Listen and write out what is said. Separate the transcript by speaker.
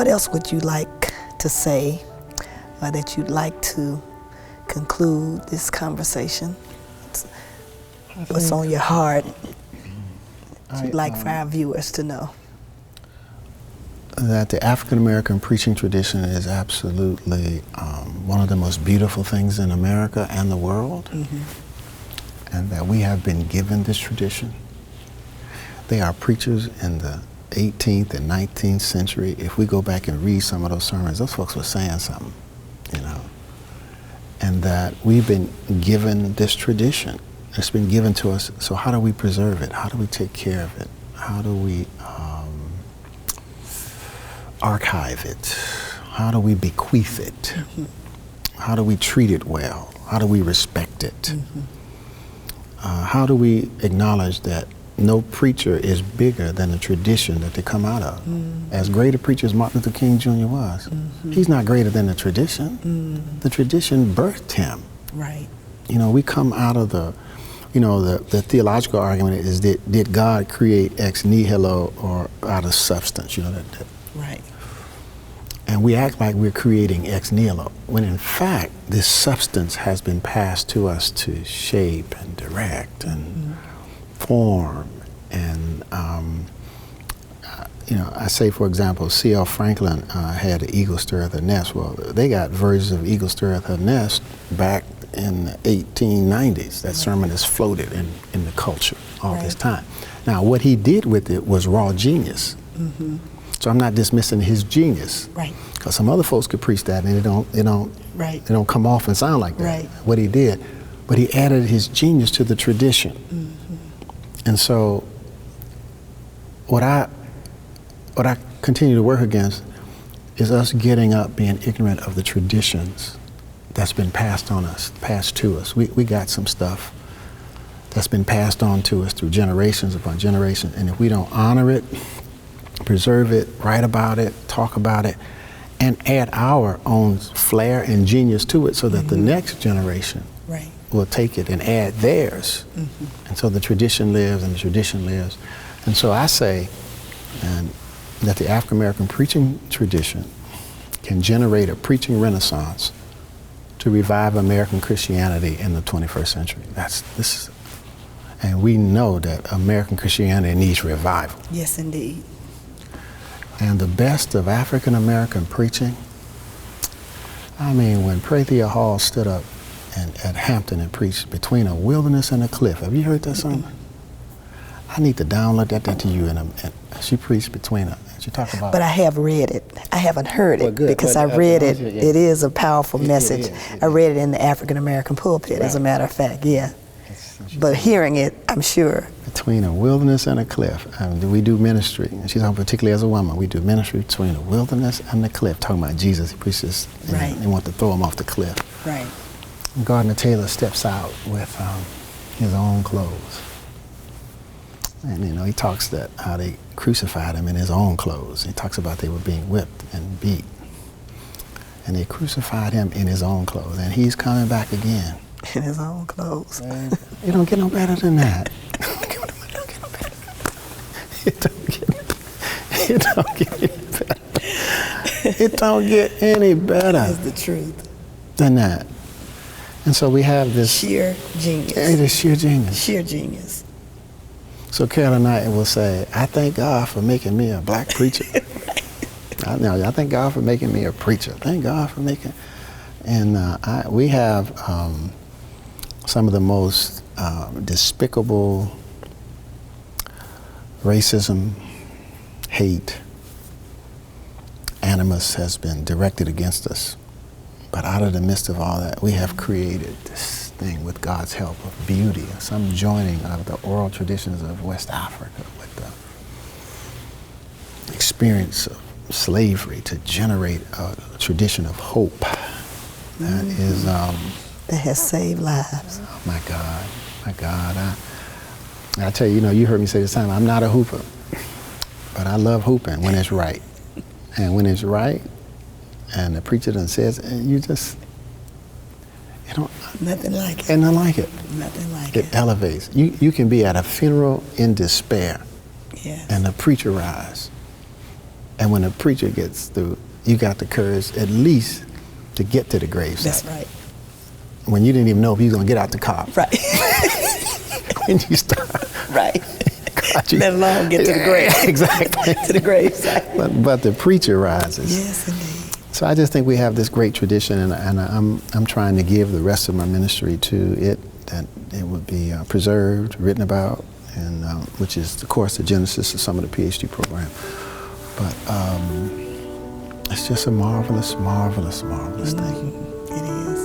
Speaker 1: what else would you like to say, or that you'd like to conclude this conversation? What's on your heart that you'd like for our viewers to know?
Speaker 2: That the African American preaching tradition is absolutely one of the most beautiful things in America and the world, and that we have been given this tradition. They are preachers in the 18th and 19th century. If we go back and read some of those sermons, those folks were saying something, you know. And that we've been given this tradition. It's been given to us, so how do we preserve it? How do we take care of it? How do we archive it? How do we bequeath it? How do we treat it well? How do we respect it? How do we acknowledge that no preacher is bigger than the tradition that they come out of? As great a preacher as Martin Luther King Jr. was, he's not greater than the tradition. The tradition birthed him.
Speaker 1: Right.
Speaker 2: You know, we come out of the theological argument is that did God create ex nihilo or out of substance? You know that.
Speaker 1: Right.
Speaker 2: And we act like we're creating ex nihilo, when in fact this substance has been passed to us to shape and direct and form. And you know, I say, for example, C.L. Franklin had the eagle stirreth the nest. Well, they got versions of eagle stirreth the nest back in the 1890s. That sermon has floated in the culture all this time. Now, what he did with it was raw genius. So I'm not dismissing his genius. Right. Because some other folks could preach that and they don't come off and sound like that. Right. What he did, but he added his genius to the tradition. And so what I continue to work against is us getting up being ignorant of the traditions that's been passed to us. We got some stuff that's been passed on to us through generations upon generations, and if we don't honor it, preserve it, write about it, talk about it, and add our own flair and genius to it so that the next generation will take it and add theirs. And so the tradition lives and the tradition lives. And so I say that the African American preaching tradition can generate a preaching renaissance to revive American Christianity in the 21st century. And we know that American Christianity needs revival.
Speaker 1: Yes, indeed.
Speaker 2: And the best of African American preaching, I mean, when Prathia Hall stood up at Hampton and preached between a wilderness and a cliff. Have you heard that song? I need to download that to you. And she preached between a, she talked about.
Speaker 1: But I have read it. I haven't heard it because I read it. It is a powerful message. I read it in the African American pulpit, as a matter of fact, But hearing it, I'm sure.
Speaker 2: Between a wilderness and a cliff. We do ministry, and she's talking particularly as a woman, we do ministry between a wilderness and the cliff, talking about Jesus. He preaches, they want to throw him off the cliff.
Speaker 1: Right.
Speaker 2: And Gardner Taylor steps out with his own clothes. And you know, he talks that how they crucified him in his own clothes. He talks about they were being whipped and beat. And they crucified him in his own clothes, and he's coming back again.
Speaker 1: In his own clothes.
Speaker 2: And it don't get no better than that. It don't get any better.
Speaker 1: That's the truth.
Speaker 2: Than that. And so we have this
Speaker 1: sheer genius.
Speaker 2: It is sheer genius.
Speaker 1: Sheer genius.
Speaker 2: So Carolyn Knight will say, I thank God for making me a black preacher. I thank God for making me a preacher. Thank God for making. And we have some of the most despicable racism, hate, animus has been directed against us. But out of the midst of all that, we have created this thing with God's help of beauty, some joining of the oral traditions of West Africa with the experience of slavery to generate a tradition of hope that is that
Speaker 1: has saved lives.
Speaker 2: Oh my God. I tell you, you heard me say this time, I'm not a hooper, but I love hooping when it's right. And when it's right, and the preacher then says,
Speaker 1: nothing like it.
Speaker 2: And nothing like it.
Speaker 1: Nothing like it.
Speaker 2: It elevates. You can be at a funeral in despair, and the preacher rise And when a preacher gets through, you got the courage at least to get to the gravesite.
Speaker 1: That's right.
Speaker 2: When you didn't even know if you was going to get out the car.
Speaker 1: Right.
Speaker 2: When you start.
Speaker 1: Right.
Speaker 2: God,
Speaker 1: Let alone get to the grave.
Speaker 2: Exactly.
Speaker 1: To the gravesite.
Speaker 2: But the preacher rises.
Speaker 1: Yes, indeed.
Speaker 2: So I just think we have this great tradition, and I'm trying to give the rest of my ministry to it, that it would be preserved, written about, and which is, of course, the genesis of some of the PhD program. But it's just a marvelous, marvelous, marvelous thing.
Speaker 1: It is.